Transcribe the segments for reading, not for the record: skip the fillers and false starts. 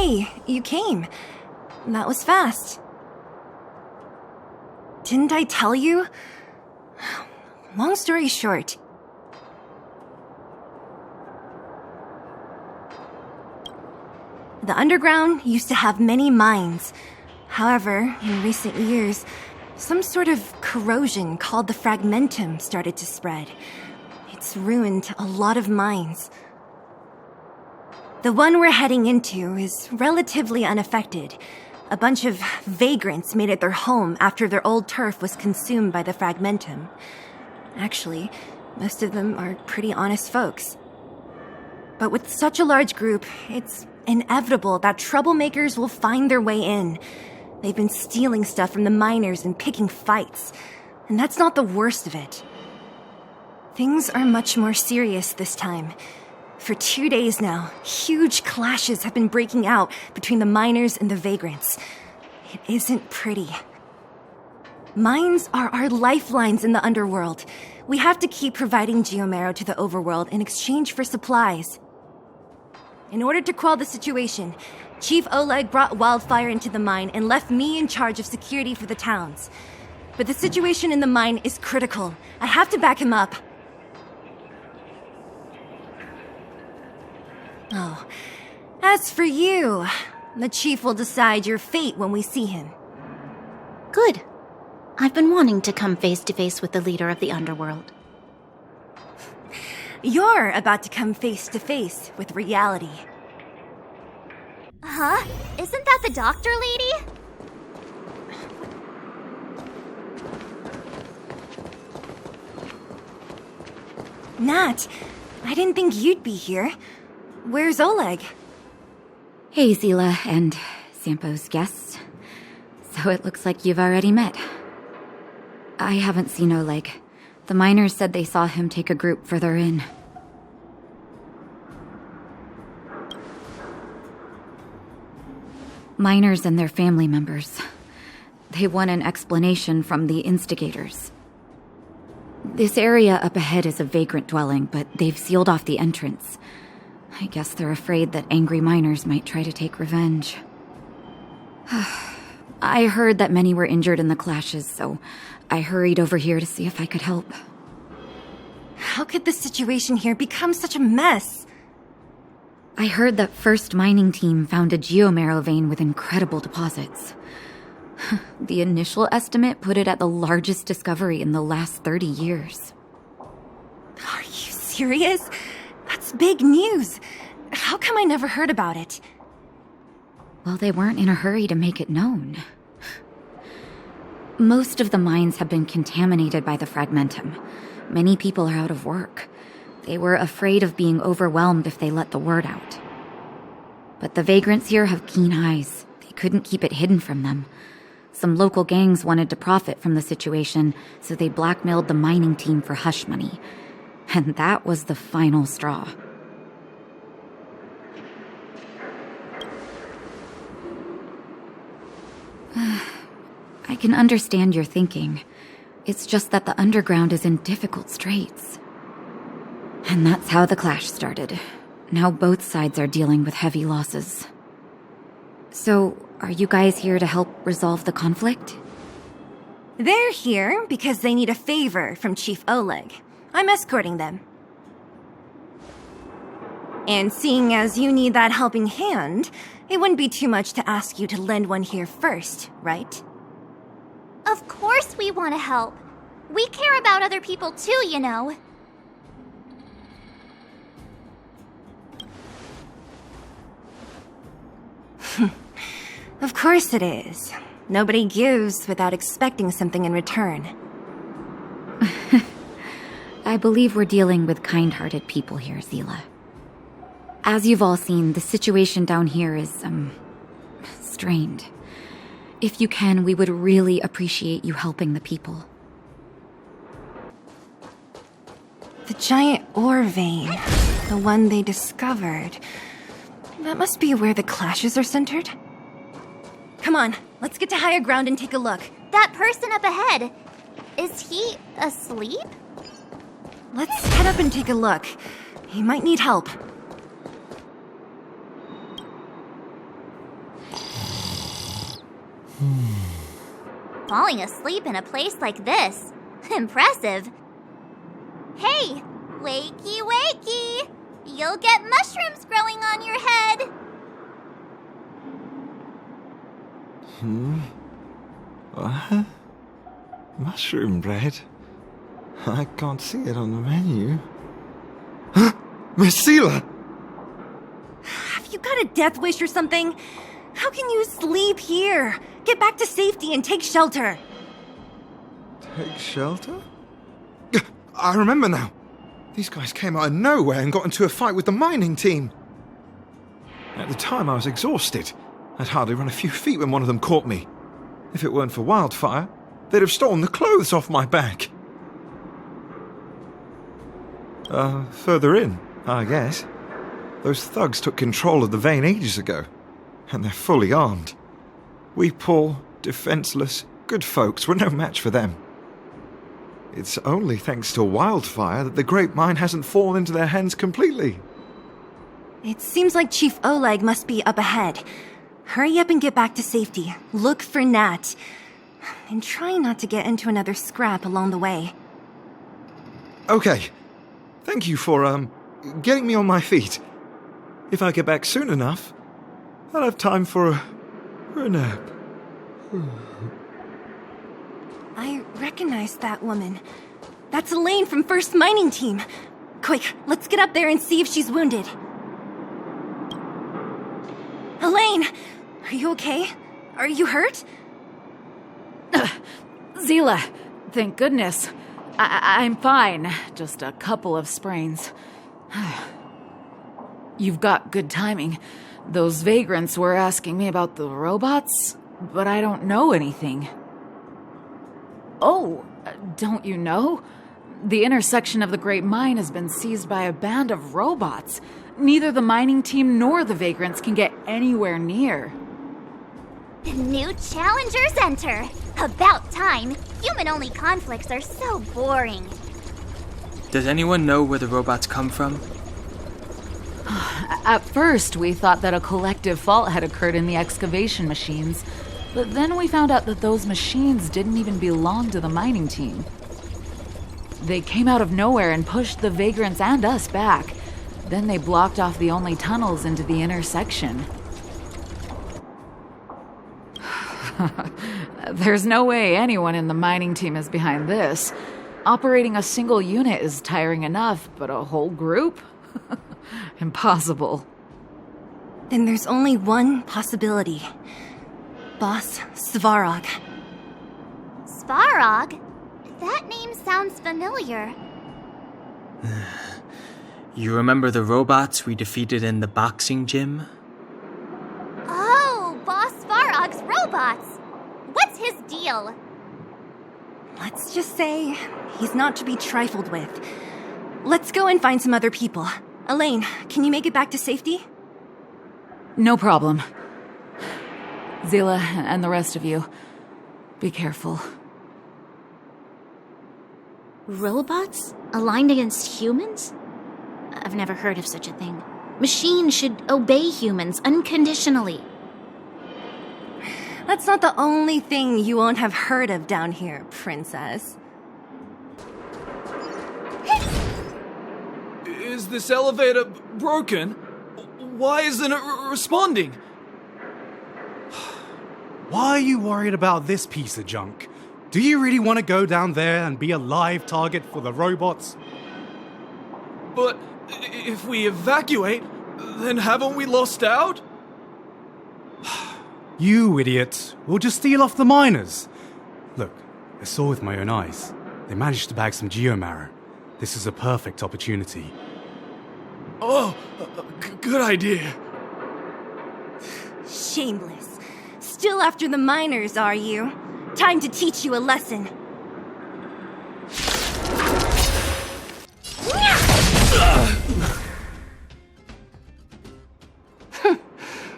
Hey, you came. That was fast. Didn't I tell you? Long story short. The underground used to have many mines. However, in recent years, some sort of corrosion called the fragmentum started to spread. It's ruined a lot of mines. The one we're heading into is relatively unaffected. A bunch of vagrants made it their home after their old turf was consumed by the fragmentum. Actually, most of them are pretty honest folks. But with such a large group, it's inevitable that troublemakers will find their way in. They've been stealing stuff from the miners and picking fights. And that's not the worst of it. Things are much more serious this time. For 2 days now, huge clashes have been breaking out between the miners and the vagrants. It isn't pretty. Mines are our lifelines in the underworld. We have to keep providing geomarrow to the overworld in exchange for supplies. In order to quell the situation, Chief Oleg brought wildfire into the mine and left me in charge of security for the towns. But the situation in the mine is critical. I have to back him up. Oh, as for you, the chief will decide your fate when we see him. Good. I've been wanting to come face to face with the leader of the underworld. You're about to come face to face with reality. Huh? Isn't that the doctor lady? Nat, I didn't think you'd be here. Where's Oleg? Hey, Zila and Sampo's guests. So it looks like you've already met. I haven't seen Oleg. The miners said they saw him take a group further in. Miners and their family members. They want an explanation from the instigators. This area up ahead is a vagrant dwelling, but they've sealed off the entrance. I guess they're afraid that angry miners might try to take revenge. I heard that many were injured in the clashes, so I hurried over here to see if I could help. How could the situation here become such a mess? I heard that First Mining Team found a geomarrow vein with incredible deposits. The initial estimate put it at the largest discovery in the last 30 years. Are you serious? That's big news. How come I never heard about it? Well, they weren't in a hurry to make it known. Most of the mines have been contaminated by the fragmentum. Many people are out of work. They were afraid of being overwhelmed if they let the word out. But the vagrants here have keen eyes. They couldn't keep it hidden from them. Some local gangs wanted to profit from the situation, so they blackmailed the mining team for hush money. And that was the final straw. I can understand your thinking. It's just that the underground is in difficult straits. And that's how the clash started. Now both sides are dealing with heavy losses. So, are you guys here to help resolve the conflict? They're here because they need a favor from Chief Oleg. I'm escorting them. And seeing as you need that helping hand, it wouldn't be too much to ask you to lend one here first, right? Of course we want to help. We care about other people too, you know. Of course it is. Nobody gives without expecting something in return. I believe we're dealing with kind-hearted people here, Zila. As you've all seen, the situation down here is, strained. If you can, we would really appreciate you helping the people. The giant ore vein, the one they discovered. That must be where the clashes are centered. Come on, let's get to higher ground and take a look. That person up ahead, is he asleep? Let's head up and take a look. He might need help. Falling asleep in a place like this. Impressive. Hey, wakey wakey! You'll get mushrooms growing on your head. What? Mushroom bread? I can't see it on the menu. Miss Seela! Have you got a death wish or something? How can you sleep here? Get back to safety and take shelter. Take shelter? I remember now. These guys came out of nowhere and got into a fight with the mining team. At the time, I was exhausted. I'd hardly run a few feet when one of them caught me. If it weren't for Wildfire, they'd have stolen the clothes off my back. Further in, I guess. Those thugs took control of the vein ages ago, and they're fully armed. We poor, defenseless, good folks were no match for them. It's only thanks to Wildfire that the Great Mine hasn't fallen into their hands completely. It seems like Chief Oleg must be up ahead. Hurry up and get back to safety. Look for Nat. And try not to get into another scrap along the way. Okay. Thank you for, getting me on my feet. If I get back soon enough, I'll have time for a nap. I recognize that woman. That's Elaine from First Mining Team. Quick, let's get up there and see if she's wounded. Elaine! Are you okay? Are you hurt? Seela, thank goodness. I'm fine. Just a couple of sprains. You've got good timing. Those vagrants were asking me about the robots, but I don't know anything. Oh, don't you know? The intersection of the Great Mine has been seized by a band of robots. Neither the mining team nor the vagrants can get anywhere near. New challengers enter. About time. Human-only conflicts are so boring. Does anyone know where the robots come from? At first, we thought that a collective fault had occurred in the excavation machines, but then we found out that those machines didn't even belong to the mining team. They came out of nowhere and pushed the vagrants and us back. Then they blocked off the only tunnels into the intersection. There's no way anyone in the mining team is behind this. Operating a single unit is tiring enough, but a whole group? Impossible. Then there's only one possibility. Boss Svarog. Svarog? That name sounds familiar. You remember the robots we defeated in the boxing gym? Oh, Boss Svarog's robots! What's his deal? Let's just say he's not to be trifled with. Let's go and find some other people. Elaine, can you make it back to safety? No problem. Seela and the rest of you, be careful. Robots? Aligned against humans? I've never heard of such a thing. Machines should obey humans unconditionally. That's not the only thing you won't have heard of down here, Princess. Is this elevator broken? Why isn't it responding? Why are you worried about this piece of junk? Do you really want to go down there and be a live target for the robots? But if we evacuate, then haven't we lost out? You idiot. We'll just steal off the miners. Look, I saw with my own eyes. They managed to bag some geomarrow. This is a perfect opportunity. Oh, good idea. Shameless. Still after the miners, are you? Time to teach you a lesson.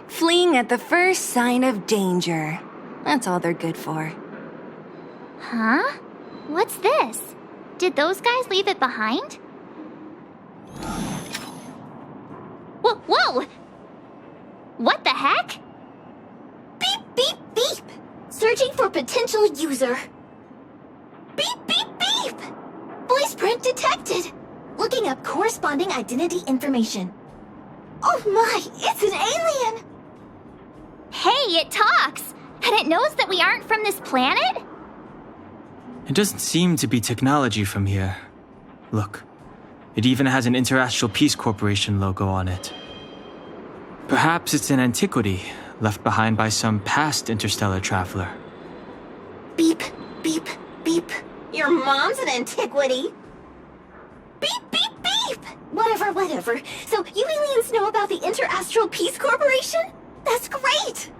Fleeing at the first sign of danger. That's all they're good for. Huh? What's this? Did those guys leave it behind? Whoa! What the heck? Beep, beep, beep! Searching for potential user. Beep, beep, beep! Voice print detected. Looking up corresponding identity information. Oh my, it's an alien! Hey, it talks! And it knows that we aren't from this planet? It doesn't seem to be technology from here. Look, it even has an Interastral Peace Corporation logo on it. Perhaps it's an antiquity left behind by some past interstellar traveler. Beep, beep, beep. Your mom's an antiquity. Beep, beep, beep! Whatever. So you aliens know about the Interastral Peace Corporation? That's great!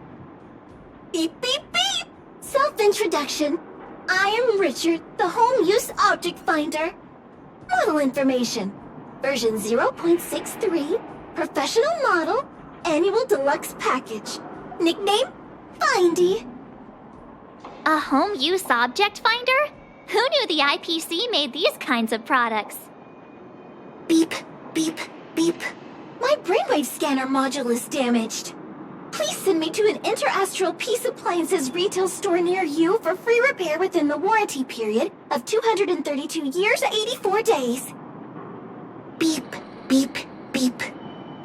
Beep, beep, beep! Self-introduction. I am Richard, the Home Use Object Finder. Model information. Version 0.63. Professional model. Annual deluxe package. Nickname? Findy. A home use object finder? Who knew the IPC made these kinds of products? Beep, beep, beep. My brainwave scanner module is damaged. Please send me to an Interastral Peace Appliances retail store near you for free repair within the warranty period of 232 years, 84 days. Beep, beep, beep.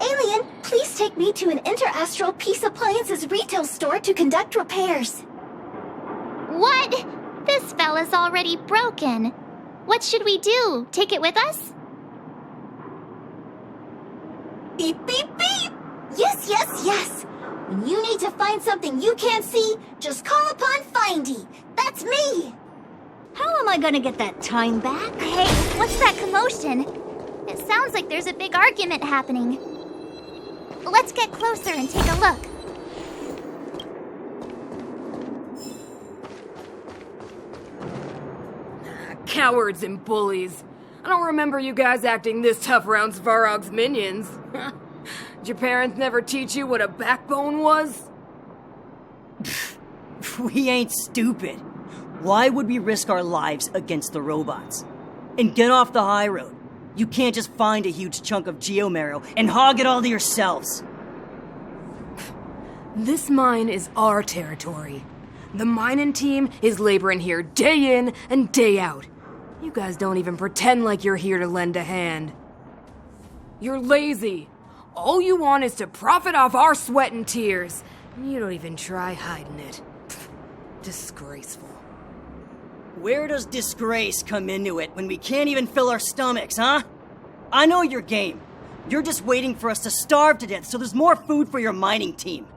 Alien, please take me to an Interastral Peace Appliances retail store to conduct repairs. What? This fella's already broken. What should we do? Take it with us? Beep, beep, beep! Yes! When you need to find something you can't see, just call upon Findy. That's me! How am I gonna get that time back? Hey, what's that commotion? It sounds like there's a big argument happening. Let's get closer and take a look. Cowards and bullies. I don't remember you guys acting this tough around Svarog's minions. Did your parents never teach you what a backbone was? We ain't stupid. Why would we risk our lives against the robots? And get off the high road. You can't just find a huge chunk of geomarrow and hog it all to yourselves. This mine is our territory. The mining team is laboring here day in and day out. You guys don't even pretend like you're here to lend a hand. You're lazy. All you want is to profit off our sweat and tears. You don't even try hiding it. Disgraceful. Where does disgrace come into it when we can't even fill our stomachs, huh? I know your game. You're just waiting for us to starve to death so there's more food for your mining team.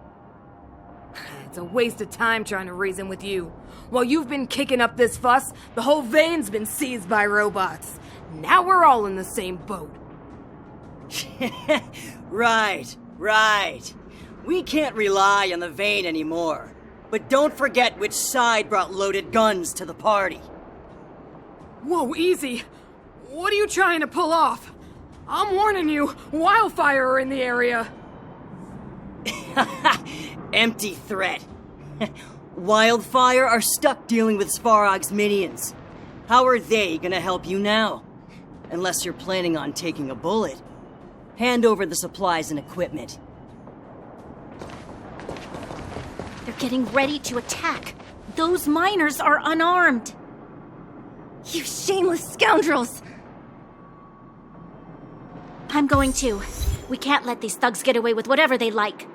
It's a waste of time trying to reason with you. While you've been kicking up this fuss, the whole vein's been seized by robots. Now we're all in the same boat. Right. We can't rely on the vein anymore. But don't forget which side brought loaded guns to the party. Whoa, easy. What are you trying to pull off? I'm warning you, wildfire are in the area. Empty threat. Wildfire are stuck dealing with Svarog's minions. How are they gonna help you now? Unless you're planning on taking a bullet. Hand over the supplies and equipment. They're getting ready to attack. Those miners are unarmed. You shameless scoundrels! I'm going too. We can't let these thugs get away with whatever they like.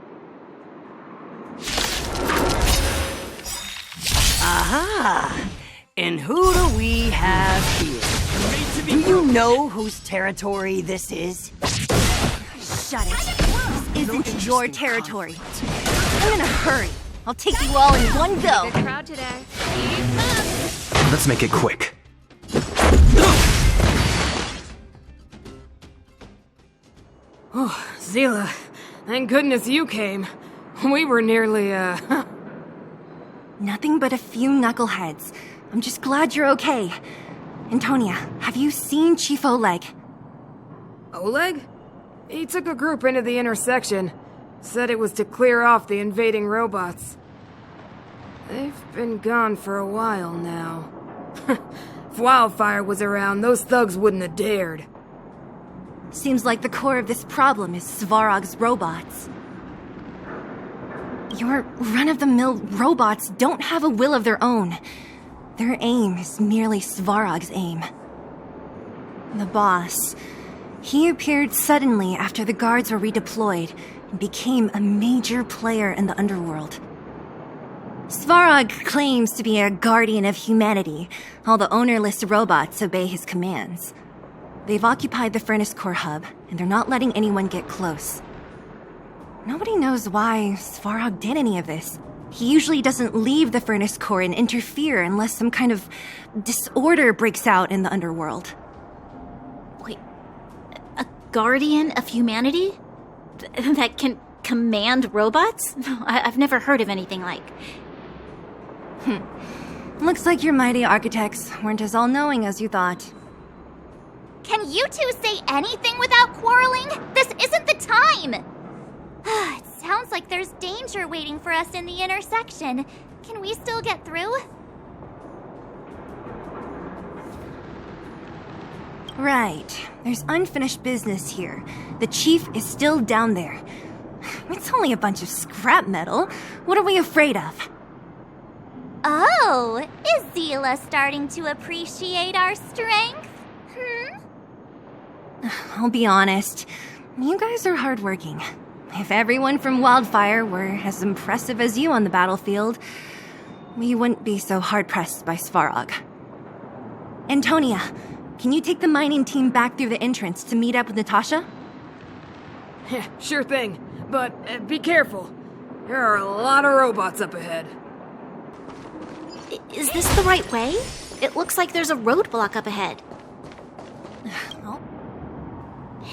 Aha! And who do we have here? Do you know whose territory this is? Shut it. This isn't your territory. I'm in a hurry. I'll take you all in one go. Good crowd today. Let's make it quick. Oh, Zila, thank goodness you came. We were nearly, Nothing but a few knuckleheads. I'm just glad you're okay. Antonia, have you seen Chief Oleg? Oleg? He took a group into the intersection. Said it was to clear off the invading robots. They've been gone for a while now. If Wildfire was around, those thugs wouldn't have dared. Seems like the core of this problem is Svarog's robots. Your run-of-the-mill robots don't have a will of their own. Their aim is merely Svarog's aim. The boss, he appeared suddenly after the guards were redeployed and became a major player in the underworld. Svarog claims to be a guardian of humanity, while the ownerless robots obey his commands. They've occupied the furnace core hub, and they're not letting anyone get close. Nobody knows why Svarog did any of this. He usually doesn't leave the furnace core and interfere unless some kind of disorder breaks out in the underworld. Wait, a guardian of humanity? That can command robots? I've never heard of anything like. Looks like your mighty architects weren't as all-knowing as you thought. Can you two say anything without quarreling? This isn't the time! It sounds like there's danger waiting for us in the intersection. Can we still get through? Right. There's unfinished business here. The chief is still down there. It's only a bunch of scrap metal. What are we afraid of? Oh, is Zila starting to appreciate our strength? I'll be honest. You guys are hardworking. If everyone from Wildfire were as impressive as you on the battlefield, we wouldn't be so hard-pressed by Svarog. Antonia, can you take the mining team back through the entrance to meet up with Natasha? Sure thing, but be careful. There are a lot of robots up ahead. Is this the right way? It looks like there's a roadblock up ahead. Oh.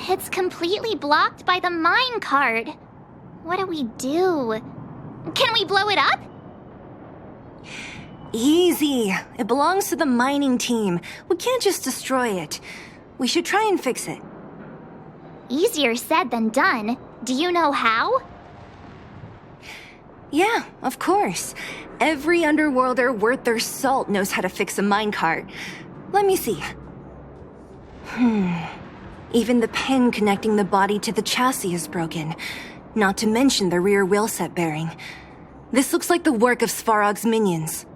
It's completely blocked by the mine cart. What do we do? Can we blow it up? Easy. It belongs to the mining team. We can't just destroy it. We should try and fix it. Easier said than done. Do you know how? Yeah, of course. Every underworlder worth their salt knows how to fix a minecart. Let me see. Even the pin connecting the body to the chassis is broken. Not to mention the rear wheel set bearing. This looks like the work of Svarog's minions.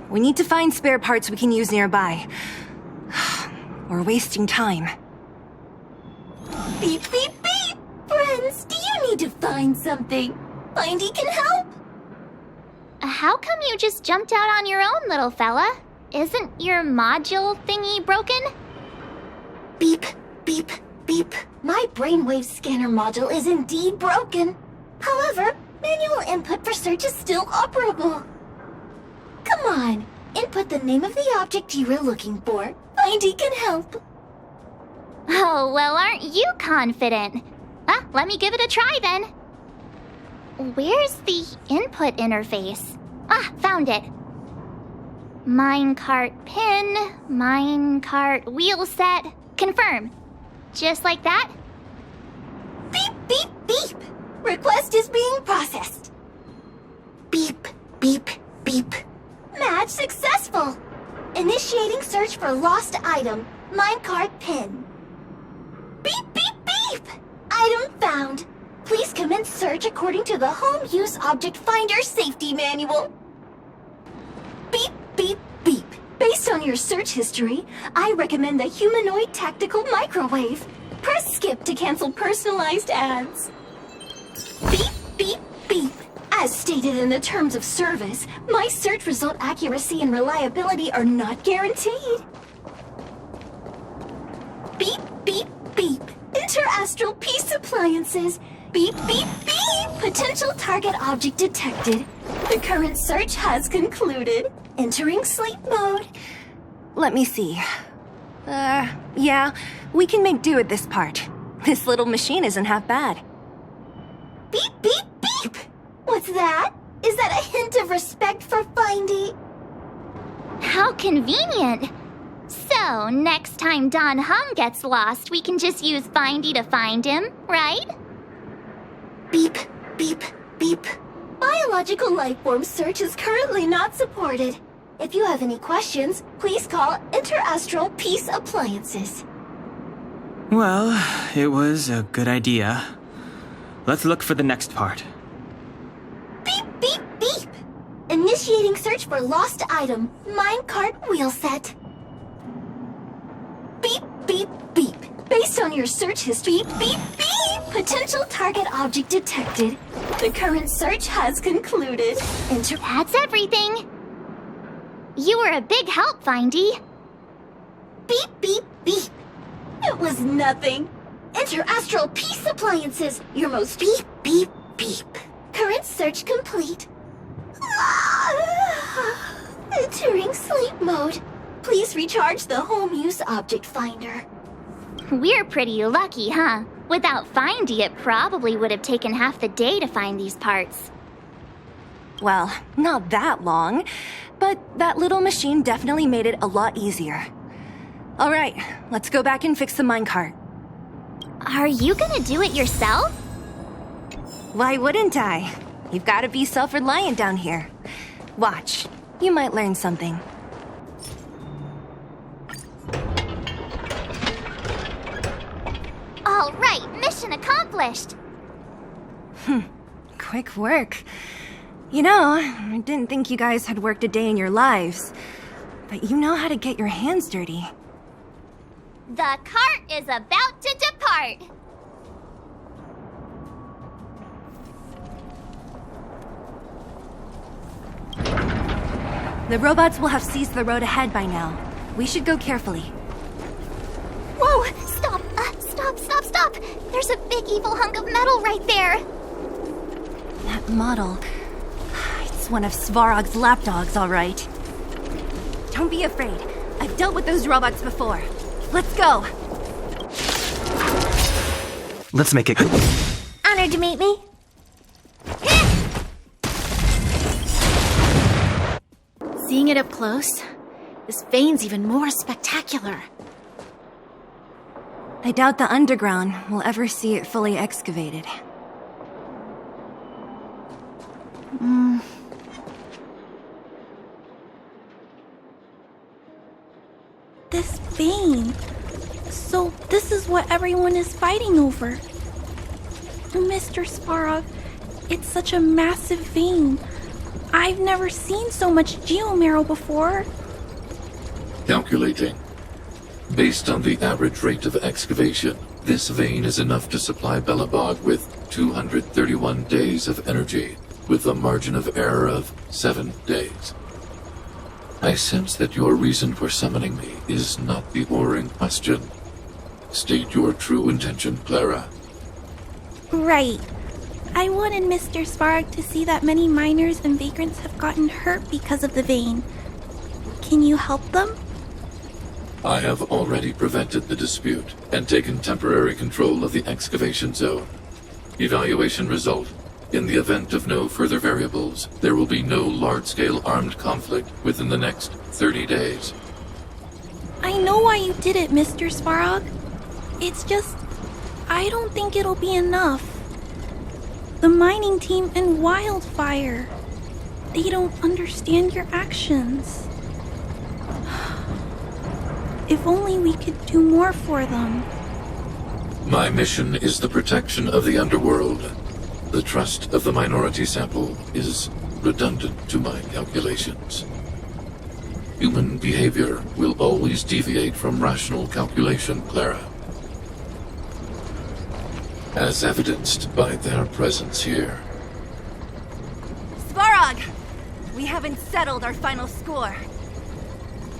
We need to find spare parts we can use nearby. We're wasting time. Beep, beep, beep! Friends, do you need to find something? Findy can help! How come you just jumped out on your own, little fella? Isn't your module thingy broken? Beep, beep, beep. My brainwave scanner module is indeed broken. However, manual input for search is still operable. Come on, input the name of the object you were looking for. Findy can help. Oh, well, aren't you confident? Let me give it a try then. Where's the input interface? Found it. Minecart pin, minecart wheel set, confirm. Just like that? Beep, beep, beep. Request is being processed. Beep, beep, beep. Match successful. Initiating search for lost item, minecart pin. Beep, beep, beep. Item found. Please commence search according to the Home Use Object Finder Safety Manual. Beep, beep, beep. Based on your search history, I recommend the humanoid tactical microwave. Press skip to cancel personalized ads. Beep, beep, beep. As stated in the terms of service, my search result accuracy and reliability are not guaranteed. Beep, beep, beep. Interastral peace appliances. Beep, beep, beep! Potential target object detected. The current search has concluded. Entering sleep mode. Let me see. Yeah, we can make do with this part. This little machine isn't half bad. Beep, beep, beep! What's that? Is that a hint of respect for Findy? How convenient! So, next time Don Hung gets lost, we can just use Findy to find him, right? Beep, beep, beep. Biological life form search is currently not supported. If you have any questions, please call Interastral Peace Appliances. Well, it was a good idea. Let's look for the next part. Initiating search for lost item. Minecart wheel set. Beep, beep, beep. Based on your search history, beep, beep. Potential target object detected. The current search has concluded. That's everything. You were a big help, Findy. Beep, beep, beep. It was nothing. Interastral peace appliances. Your most beep, beep, beep. Current search complete. Entering sleep mode. Please recharge the home use object finder. We're pretty lucky, huh? Without Findy, it probably would have taken half the day to find these parts. Well, not that long, but that little machine definitely made it a lot easier. All right, let's go back and fix the minecart. Are you gonna do it yourself? Why wouldn't I? You've got to be self-reliant down here. Watch, you might learn something. All right, mission accomplished. Quick work. You know, I didn't think you guys had worked a day in your lives, but you know how to get your hands dirty. The cart is about to depart. The robots will have seized the road ahead by now. We should go carefully. Whoa! Stop! Stop! There's a big evil hunk of metal right there! That model... It's one of Svarog's lapdogs, all right. Don't be afraid. I've dealt with those robots before. Let's go! Let's make it... Honored to meet me. Seeing it up close, this vein's even more spectacular. I doubt the underground will ever see it fully excavated. This vein. So this is what everyone is fighting over. Mr. Svarog, it's such a massive vein. I've never seen so much geomarrow before. Calculating. Based on the average rate of excavation, this vein is enough to supply Belobog with 231 days of energy, with a margin of error of 7 days. I sense that your reason for summoning me is not the ore in question. State your true intention, Clara. Right. I wanted Mr. Svarog to see that many miners and vagrants have gotten hurt because of the vein. Can you help them? I have already prevented the dispute and taken temporary control of the excavation zone. Evaluation result. In the event of no further variables, there will be no large-scale armed conflict within the next 30 days. I know why you did it, Mr. Svarog. It's just... I don't think it'll be enough. The mining team and Wildfire. They don't understand your actions. If only we could do more for them. My mission is the protection of the underworld. The trust of the minority sample is redundant to my calculations. Human behavior will always deviate from rational calculation, Clara. As evidenced by their presence here. Svarog! We haven't settled our final score.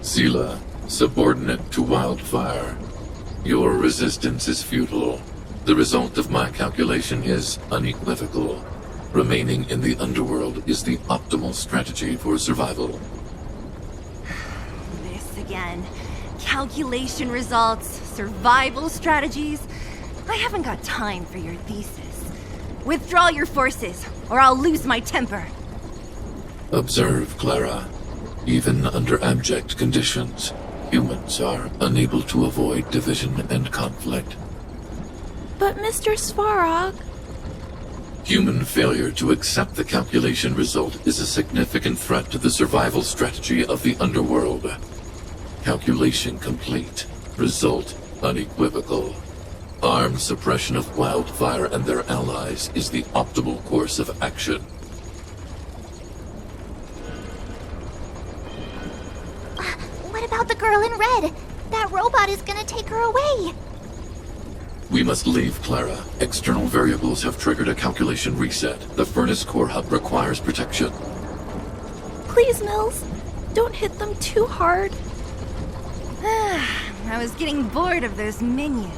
Seela, subordinate to Wildfire. Your resistance is futile. The result of my calculation is unequivocal. Remaining in the underworld is the optimal strategy for survival. This again. Calculation results, survival strategies. I haven't got time for your thesis. Withdraw your forces, or I'll lose my temper. Observe, Clara. Even under abject conditions, humans are unable to avoid division and conflict. But Mr. Svarog... Human failure to accept the calculation result is a significant threat to the survival strategy of the underworld. Calculation complete. Result unequivocal. Armed suppression of Wildfire and their allies is the optimal course of action. in red. That robot is gonna take her away. We must leave, Clara. External variables have triggered a calculation reset. The furnace core hub requires protection. Please, Mills, don't hit them too hard. I was getting bored of those minions.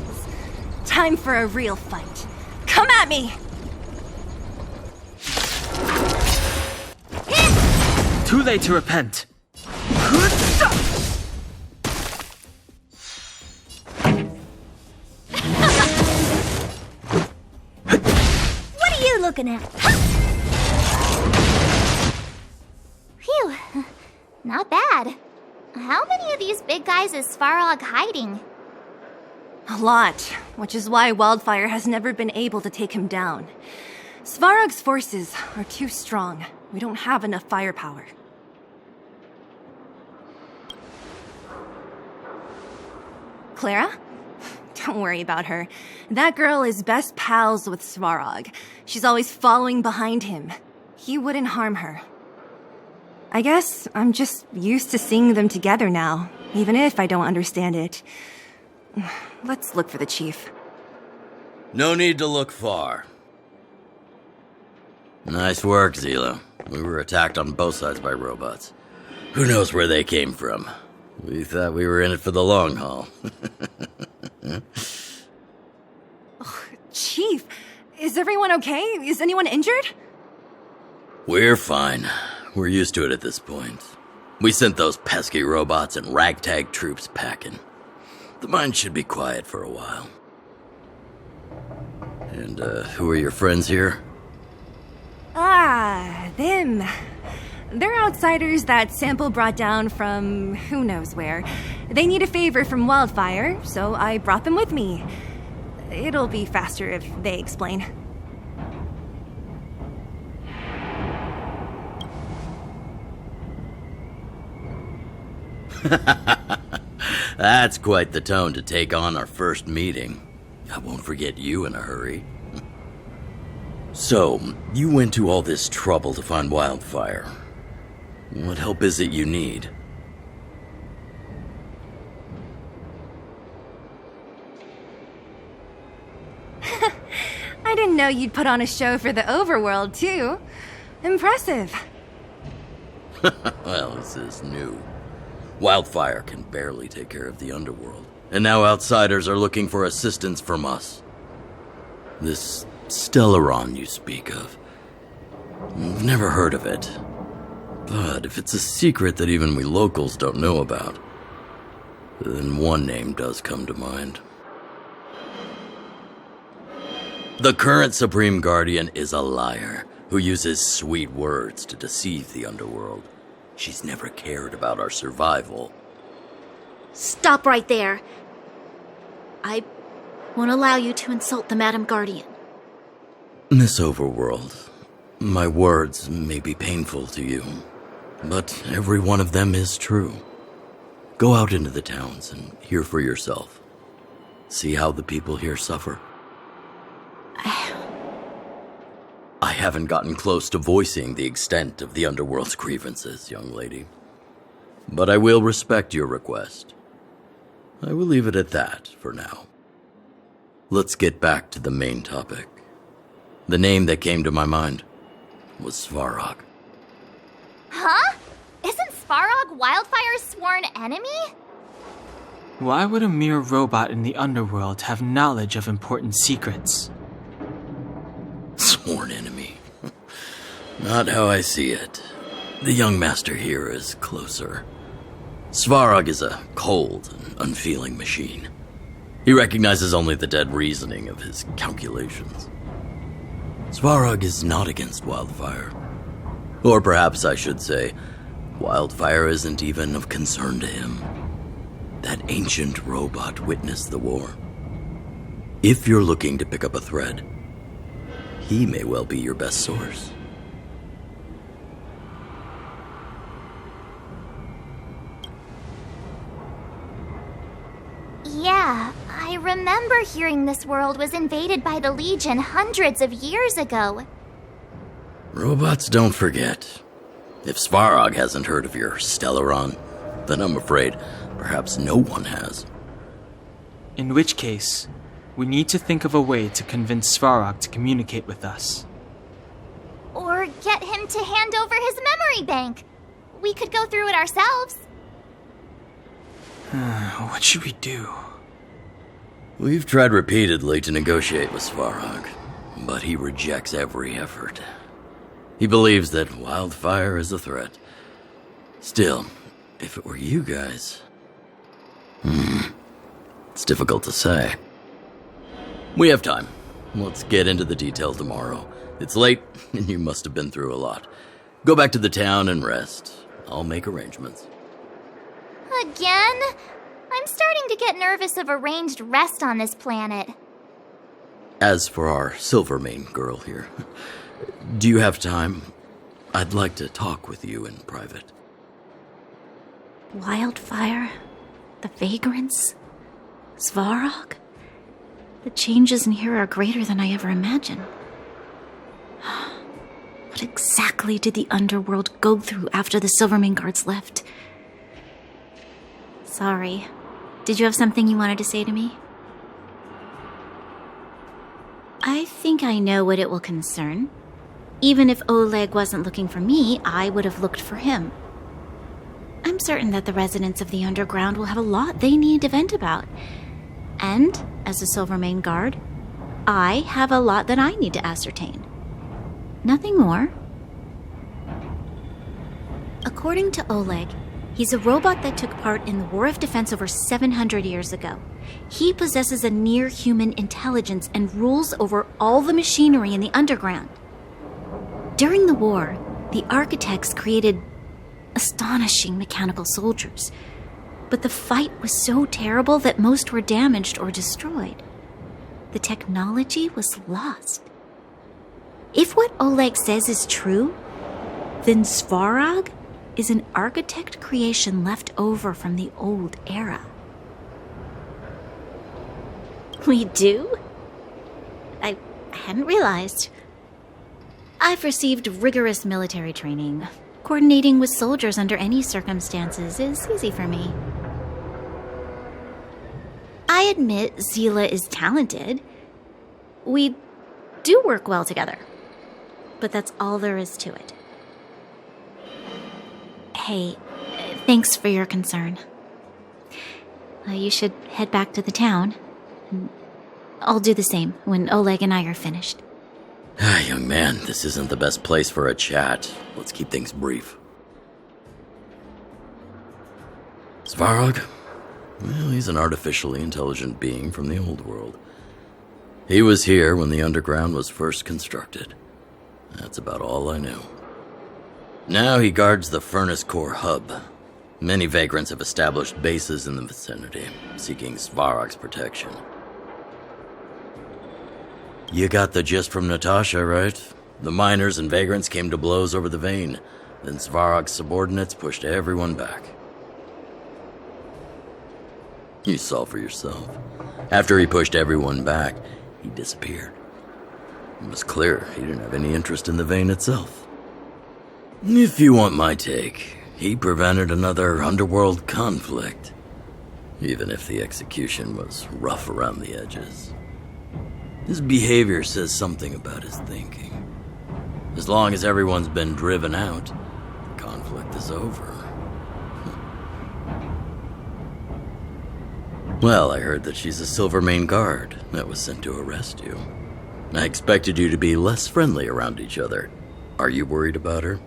Time for a real fight. Come at me! Too late to repent. What are you looking at? Phew, not bad. How many of these big guys is Svarog hiding? A lot, which is why Wildfire has never been able to take him down. Svarog's forces are too strong. We don't have enough firepower. Clara? Don't worry about her. That girl is best pals with Svarog. She's always following behind him. He wouldn't harm her. I guess I'm just used to seeing them together now, even if I don't understand it. Let's look for the chief. No need to look far. Nice work, Zila. We were attacked on both sides by robots. Who knows where they came from? We thought we were in it for the long haul. Chief, is everyone okay? Is anyone injured? We're fine. We're used to it at this point. We sent those pesky robots and ragtag troops packing. The mine should be quiet for a while. And, who are your friends here? Them. They're outsiders that Sample brought down from who knows where. They need a favor from Wildfire, so I brought them with me. It'll be faster if they explain. That's quite the tone to take on our first meeting. I won't forget you in a hurry. So, you went to all this trouble to find Wildfire. What help is it you need? I didn't know you'd put on a show for the overworld, too. Impressive. Well, this is new. Wildfire can barely take care of the underworld, and now outsiders are looking for assistance from us. This Stellaron you speak of. I've never heard of it. But if it's a secret that even we locals don't know about, then one name does come to mind. The current Supreme Guardian is a liar who uses sweet words to deceive the underworld. She's never cared about our survival. Stop right there. I won't allow you to insult the Madam Guardian. Miss Overworld, my words may be painful to you, but every one of them is true. Go out into the towns and hear for yourself. See how the people here suffer. I haven't gotten close to voicing the extent of the underworld's grievances, young lady. But I will respect your request. I will leave it at that for now. Let's get back to the main topic. The name that came to my mind was Svarog. Huh? Isn't Svarog Wildfire's sworn enemy? Why would a mere robot in the underworld have knowledge of important secrets? Sworn enemy. Not how I see it. The young master here is closer. Svarog is a cold and unfeeling machine. He recognizes only the dead reasoning of his calculations. Svarog is not against Wildfire. Or perhaps I should say, Wildfire isn't even of concern to him. That ancient robot witnessed the war. If you're looking to pick up a thread, he may well be your best source. Yeah, I remember hearing this world was invaded by the Legion hundreds of years ago. Robots don't forget. If Svarog hasn't heard of your Stellaron, then I'm afraid Perhaps no one has. In which case, we need to think of a way to convince Svarog to communicate with us. Or get him to hand over his memory bank. We could go through it ourselves. What should we do? We've tried repeatedly to negotiate with Svarog, but he rejects every effort. He believes that wildfire is a threat. Still, if it were you guys... It's difficult to say. We have time. Let's get into the detail tomorrow. It's late, and you must have been through a lot. Go back to the town and rest. I'll make arrangements. Again? I'm starting to get nervous of arranged rest on this planet. As for our Silvermane girl here, do you have time? I'd like to talk with you in private. Wildfire? The vagrants? Svarog? The changes in here are greater than I ever imagined. What exactly did the underworld go through after the Silvermane guards left? Sorry. Did you have something you wanted to say to me? I think I know what it will concern. Even if Oleg wasn't looking for me, I would have looked for him. I'm certain that the residents of the underground will have a lot they need to vent about. And, as a Silvermane guard, I have a lot that I need to ascertain. Nothing more. According to Oleg, he's a robot that took part in the War of Defense over 700 years ago. He possesses a near-human intelligence and rules over all the machinery in the underground. During the war, the architects created astonishing mechanical soldiers. But the fight was so terrible that most were damaged or destroyed. The technology was lost. If what Oleg says is true, then Svarog is an architect creation left over from the old era. We do? I hadn't realized. I've received rigorous military training. Coordinating with soldiers under any circumstances is easy for me. I admit Zila is talented. We do work well together. But that's all there is to it. Hey, thanks for your concern. You should head back to the town. I'll do the same when Oleg and I are finished. Young man, this isn't the best place for a chat. Let's keep things brief. Svarog? Well, he's an artificially intelligent being from the old world. He was here when the underground was first constructed. That's about all I know. Now he guards the furnace core hub. Many vagrants have established bases in the vicinity, seeking Svarog's protection. You got the gist from Natasha, right? The miners and vagrants came to blows over the vein. Then Svarog's subordinates pushed everyone back. You saw for yourself. After he pushed everyone back, he disappeared. It was clear he didn't have any interest in the vein itself. If you want my take, he prevented another underworld conflict, even if the execution was rough around the edges. His behavior says something about his thinking. As long as everyone's been driven out, the conflict is over. Well, I heard that she's a Silvermane guard that was sent to arrest you. I expected you to be less friendly around each other. Are you worried about her?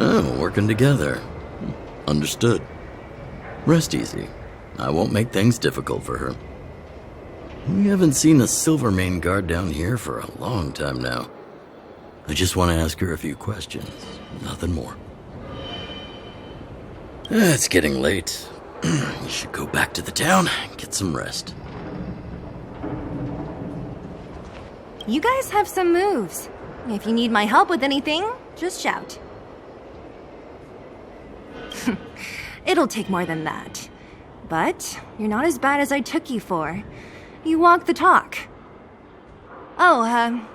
Oh, working together. Understood. Rest easy. I won't make things difficult for her. We haven't seen a Silvermane guard down here for a long time now. I just want to ask her a few questions. Nothing more. It's getting late. You should go back to the town and get some rest. You guys have some moves. If you need my help with anything, just shout. It'll take more than that. But you're not as bad as I took you for. You walk the talk. Oh,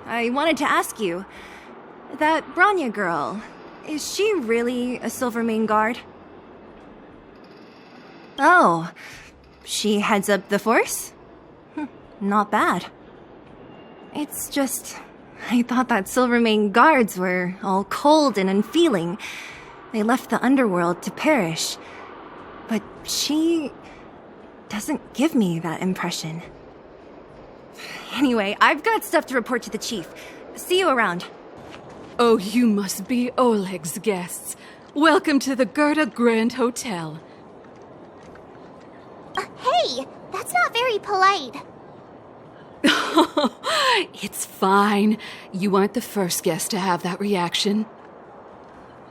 I wanted to ask you. That Branya girl, Is she really a Silvermane guard? Oh, she heads up the force? Not bad. It's just, I thought that Silvermane guards were all cold and unfeeling. They left the underworld to perish. But she doesn't give me that impression. Anyway, I've got stuff to report to the chief. See you around. Oh, you must be Oleg's guests. Welcome to the Gerda Grand Hotel. Hey, that's not very polite. It's fine. You aren't the first guest to have that reaction.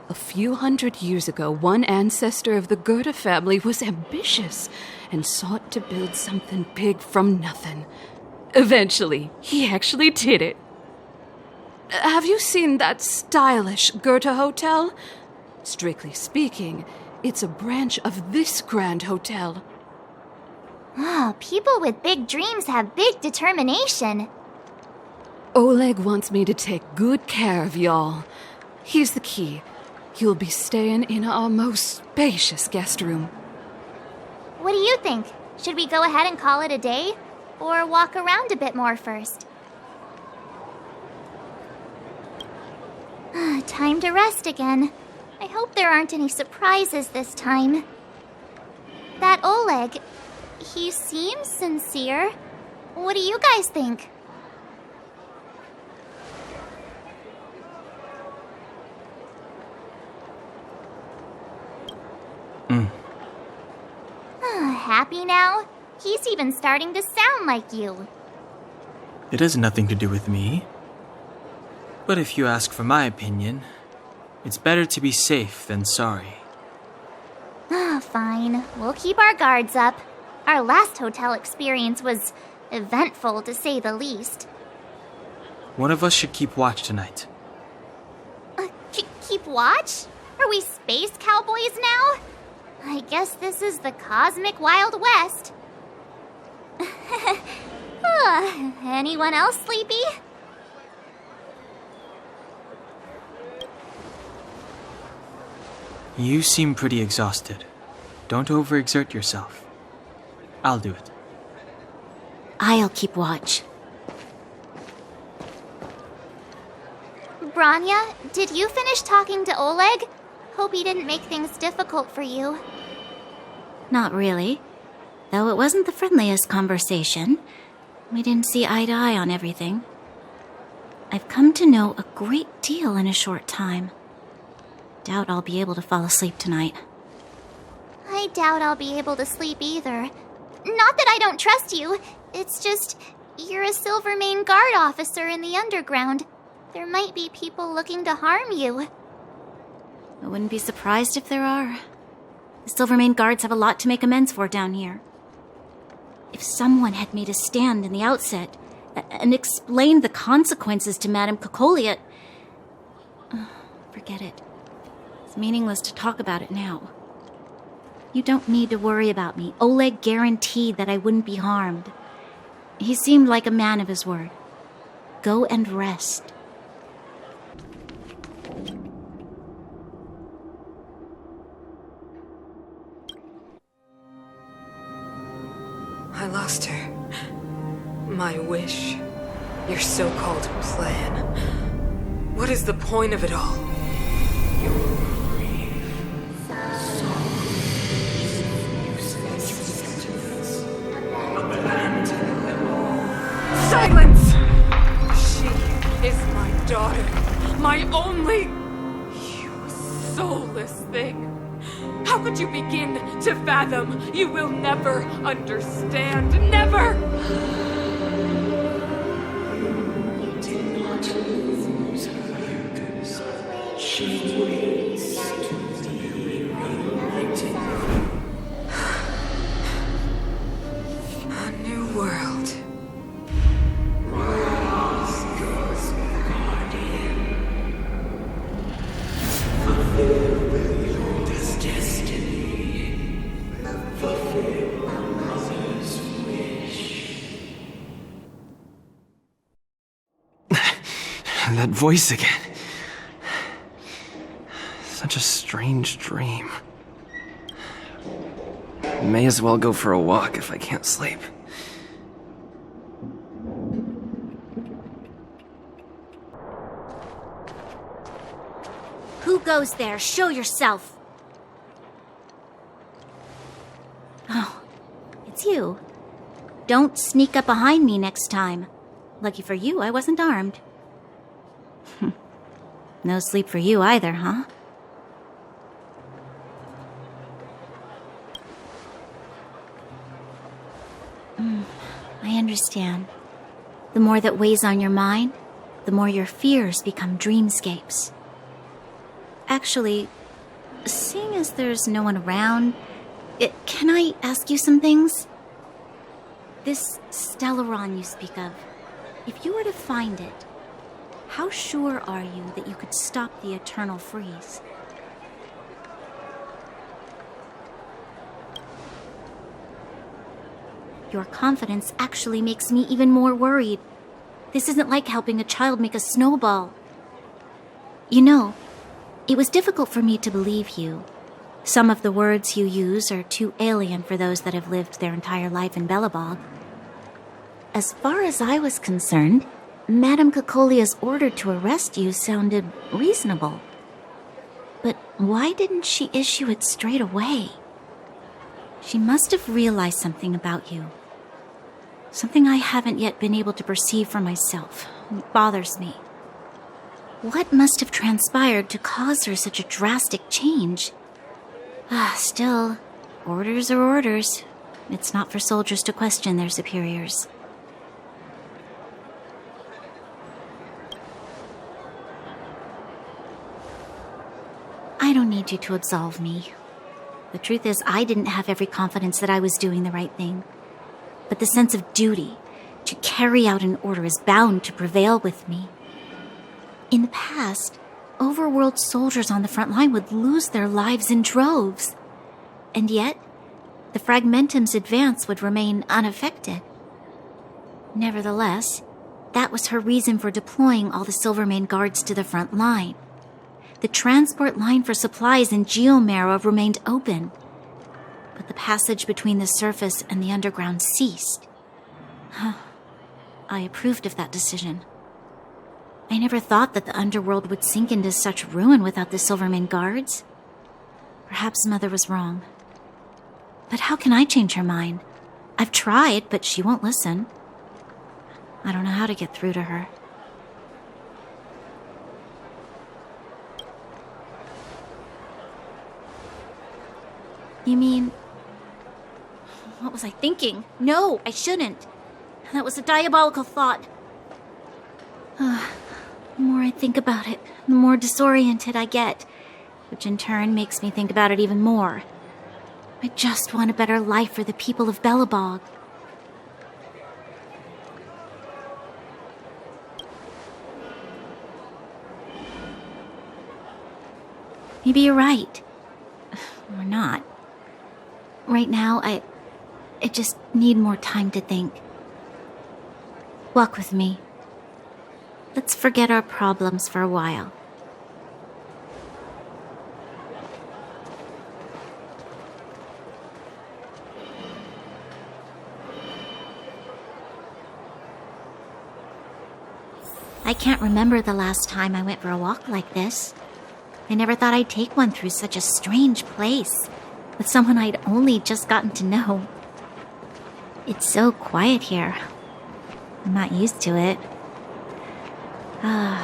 A few hundred years ago, one ancestor of the Gerda family was ambitious and sought to build something big from nothing. Eventually, he actually did it. Have you seen that stylish Gerda hotel? Strictly speaking, it's a branch of this grand hotel. People with big dreams have big determination. Oleg wants me to take good care of y'all. Here's the key. You'll be staying in our most spacious guest room. What do you think? Should we go ahead and call it a day? Or walk around a bit more first? Time to rest again. I hope there aren't any surprises this time. That Oleg, he seems sincere. What do you guys think? Happy now? He's even starting to sound like you. It has nothing to do with me. But if you ask for my opinion, it's better to be safe than sorry. Fine. We'll keep our guards up. Our last hotel experience was eventful, to say the least. One of us should keep watch tonight. Keep watch? Are we space cowboys now? I guess this is the cosmic Wild West. Anyone else sleepy? You seem pretty exhausted. Don't overexert yourself. I'll do it. I'll keep watch. Branya, did you finish talking to Oleg? Hope he didn't make things difficult for you. Not really. Though it wasn't the friendliest conversation. We didn't see eye to eye on everything. I've come to know a great deal in a short time. Doubt I'll be able to fall asleep tonight. I doubt I'll be able to sleep either. Not that I don't trust you. It's just, you're a Silvermane guard officer in the underground. There might be people looking to harm you. I wouldn't be surprised if there are. The Silvermane guards have a lot to make amends for down here. If someone had made a stand in the outset and explained the consequences to Madame Kokolia... forget it. It's meaningless to talk about it now. You don't need to worry about me. Oleg guaranteed that I wouldn't be harmed. He seemed like a man of his word. Go and rest. I lost her. My wish. Your so-called plan. What is the point of it all? Silence! She is my daughter. My only... You soulless thing. How could you begin to fathom? You will never understand. Never! You did not lose her. She waits to be reunited. A new world. Rise, God's guardian. Fulfill your destiny. Fulfill a mother's wish. That voice again. Such a strange dream. May as well go for a walk if I can't sleep. Who goes there? Show yourself. Oh, it's you. Don't sneak up behind me next time. Lucky for you, I wasn't armed. No sleep for you either, huh? I understand. The more that weighs on your mind, the more your fears become dreamscapes. Actually, seeing as there's no one around, can I ask you some things? This Stellaron you speak of, if you were to find it, how sure are you that you could stop the eternal freeze? Your confidence actually makes me even more worried. This isn't like helping a child make a snowball. You know, it was difficult for me to believe you. Some of the words you use are too alien for those that have lived their entire life in Belobog. As far as I was concerned, Madame Cocolia's order to arrest you sounded reasonable. But why didn't she issue it straight away? She must have realized something about you. Something I haven't yet been able to perceive for myself. It bothers me. What must have transpired to cause her such a drastic change? Still, orders are orders. It's not for soldiers to question their superiors. I don't need you to absolve me. The truth is, I didn't have every confidence that I was doing the right thing. But the sense of duty to carry out an order is bound to prevail with me. In the past, overworld soldiers on the front line would lose their lives in droves. And yet, the Fragmentum's advance would remain unaffected. Nevertheless, that was her reason for deploying all the Silvermane guards to the front line. The transport line for supplies in Geomera remained open, but the passage between the surface and the underground ceased. I approved of that decision. I never thought that the underworld would sink into such ruin without the Silvermane guards. Perhaps Mother was wrong. But how can I change her mind? I've tried, but she won't listen. I don't know how to get through to her. You mean... What was I thinking? No, I shouldn't. That was a diabolical thought. The more I think about it, the more disoriented I get, which in turn makes me think about it even more. I just want a better life for the people of Belobog. Maybe you're right. Or not. Right now, I just need more time to think. Walk with me. Let's forget our problems for a while. I can't remember the last time I went for a walk like this. I never thought I'd take one through such a strange place, with someone I'd only just gotten to know. It's so quiet here. I'm not used to it. The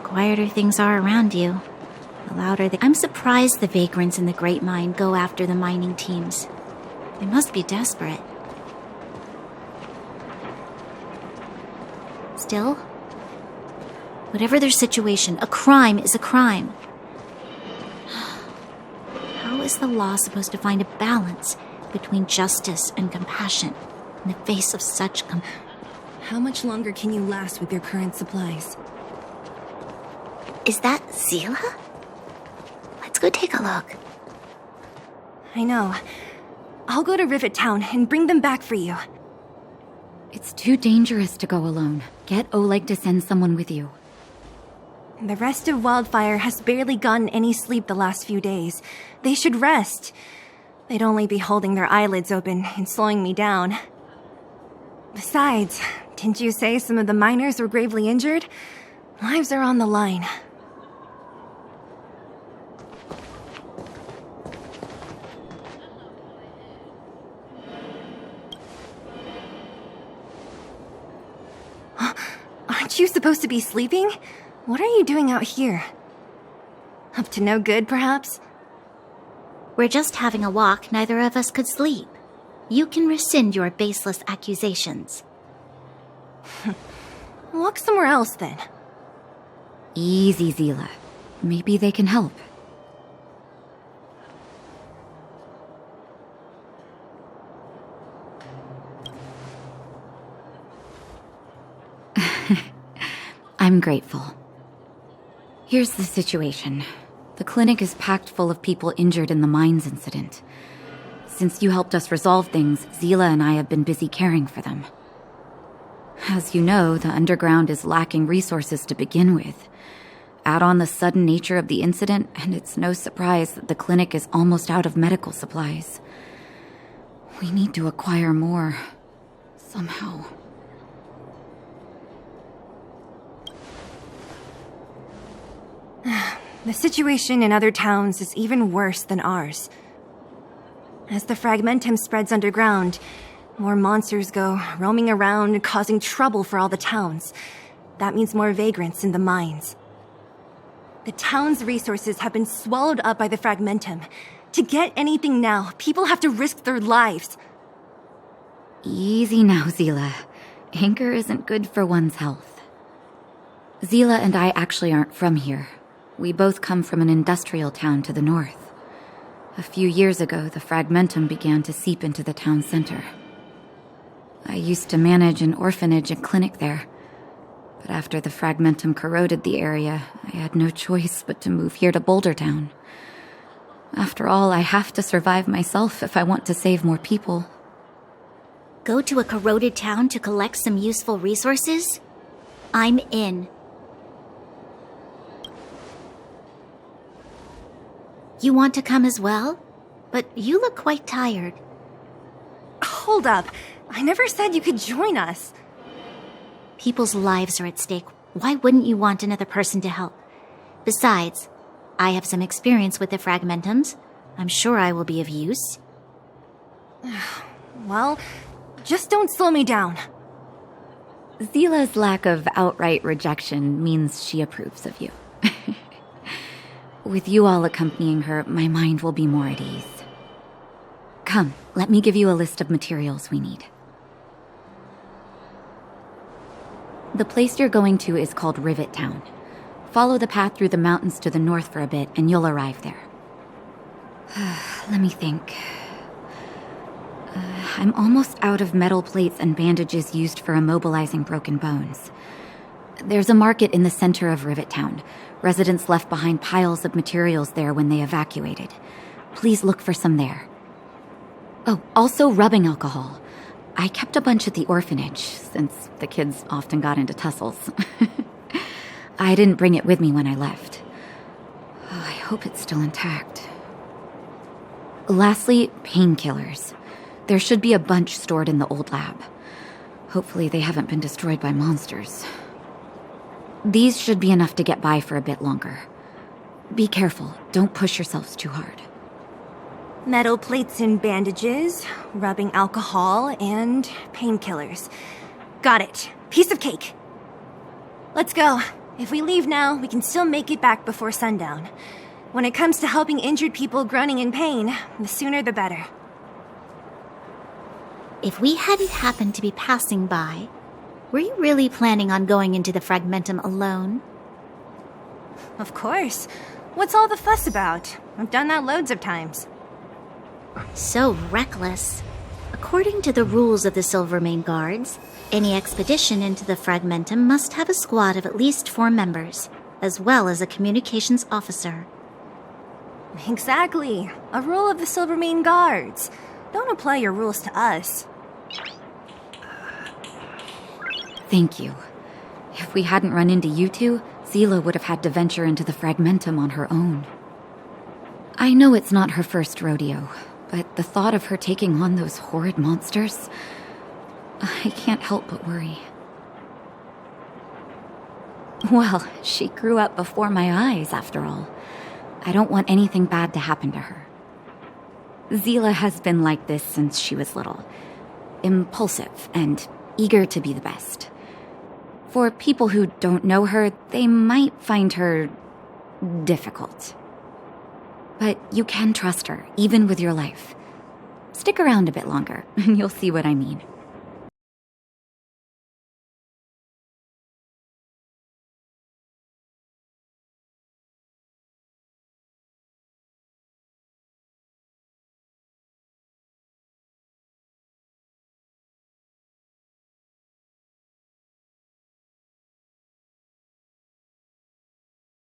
quieter things are around you, the louder I'm surprised the vagrants in the Great Mine go after the mining teams. They must be desperate. Still, whatever their situation, a crime is a crime. How is the law supposed to find a balance between justice and compassion in the face of such How much longer can you last with your current supplies? Is that Zila? Let's go take a look. I know. I'll go to Rivet Town and bring them back for you. It's too dangerous to go alone. Get Oleg to send someone with you. The rest of Wildfire has barely gotten any sleep the last few days. They should rest. They'd only be holding their eyelids open and slowing me down. Besides, didn't you say some of the miners were gravely injured? Lives are on the line. Aren't you supposed to be sleeping? What are you doing out here? Up to no good, perhaps? We're just having a walk. Neither of us could sleep. You can rescind your baseless accusations. Walk somewhere else, then. Easy, Zila. Maybe they can help. I'm grateful. Here's the situation. The clinic is packed full of people injured in the mines incident. Since you helped us resolve things, Zila and I have been busy caring for them. As you know, the underground is lacking resources to begin with. Add on the sudden nature of the incident, and it's no surprise that the clinic is almost out of medical supplies. We need to acquire more. Somehow. The situation in other towns is even worse than ours. As the fragmentum spreads underground, more monsters go roaming around, causing trouble for all the towns. That means more vagrants in the mines. The town's resources have been swallowed up by the fragmentum. To get anything now, people have to risk their lives. Easy now, Zila. Anger isn't good for one's health. Zila and I actually aren't from here. We both come from an industrial town to the north. A few years ago, the fragmentum began to seep into the town center. I used to manage an orphanage and clinic there. But after the fragmentum corroded the area, I had no choice but to move here to Boulder Town. After all, I have to survive myself if I want to save more people. Go to a corroded town to collect some useful resources? I'm in. You want to come as well? But you look quite tired. Hold up. I never said you could join us. People's lives are at stake. Why wouldn't you want another person to help? Besides, I have some experience with the fragmentums. I'm sure I will be of use. Well, just don't slow me down. Zila's lack of outright rejection means she approves of you. With you all accompanying her, my mind will be more at ease. Come, let me give you a list of materials we need. The place you're going to is called Rivet Town. Follow the path through the mountains to the north for a bit, and you'll arrive there. Let me think. I'm almost out of metal plates and bandages used for immobilizing broken bones. There's a market in the center of Rivet Town. Residents left behind piles of materials there when they evacuated. Please look for some there. Oh, also rubbing alcohol. I kept a bunch at the orphanage, since the kids often got into tussles. I didn't bring it with me when I left. Oh, I hope it's still intact. Lastly, painkillers. There should be a bunch stored in the old lab. Hopefully they haven't been destroyed by monsters. These should be enough to get by for a bit longer. Be careful, don't push yourselves too hard. Metal plates and bandages, rubbing alcohol, and painkillers. Got it. Piece of cake. Let's go. If we leave now, we can still make it back before sundown. When it comes to helping injured people groaning in pain, the sooner the better. If we hadn't happened to be passing by, were you really planning on going into the fragmentum alone? Of course. What's all the fuss about? I've done that loads of times. So reckless. According to the rules of the Silvermane Guards, any expedition into the fragmentum must have a squad of at least 4 members, as well as a communications officer. Exactly. A rule of the Silvermane Guards. Don't apply your rules to us. Thank you. If we hadn't run into you two, Zila would have had to venture into the Fragmentum on her own. I know it's not her first rodeo, but the thought of her taking on those horrid monsters, I can't help but worry. Well, she grew up before my eyes, after all. I don't want anything bad to happen to her. Zila has been like this since she was little. Impulsive and eager to be the best. For people who don't know her, they might find her difficult. But you can trust her, even with your life. Stick around a bit longer, and you'll see what I mean.